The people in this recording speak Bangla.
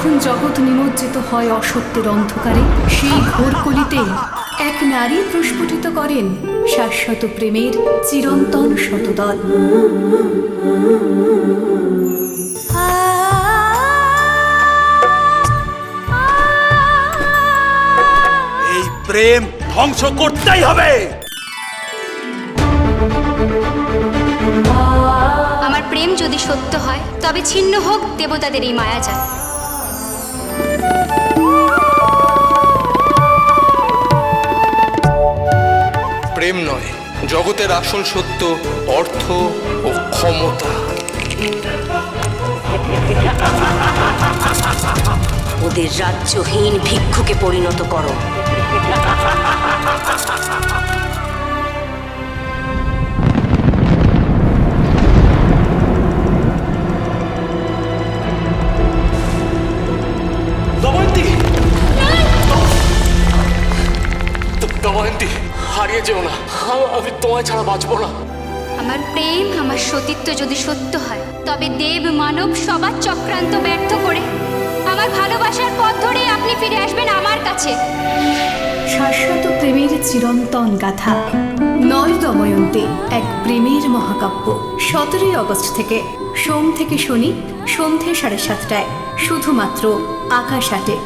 যখন জগৎ নিমজ্জিত হয় অসত্যের অন্ধকারে, সেই ঘোর কলিতেই এক নারী প্রস্ফুটিত করেন শাশ্বত প্রেমের চিরন্তন শতদল। এই প্রেম ধ্বংস করতেই হবে। আমার প্রেম যদি সত্য হয় তবে ছিন্ন হোক দেবতাদের এই মায়াজাল। প্রেম নয়, জগতের আসল সত্য অর্থ ও ক্ষমতা। ওদের রাজ্যহীন ভিক্ষুকে পরিণত করো। দময়ন্তী, দময়ন্তী, হারিয়ে যেও না। আমি তোমায় ছাড়া বাঁচবো না। আমার প্রেম, আমার সতীত্ব যদি সত্য হয় তবে দেব মানব সবার চক্রান্ত ব্যর্থ করে আমার ভালোবাসার পথ ধরে আপনি ফিরে আসবেন আমার কাছে। শাশ্বত প্রেমের চিরন্তন গাথা নয় দময়ন্তী, এক প্রেমের মহাকাব্য। 17 আগস্ট থেকে, সোম থেকে শনি সন্ধে 7:30টায়, শুধুমাত্র আকাশ আটে।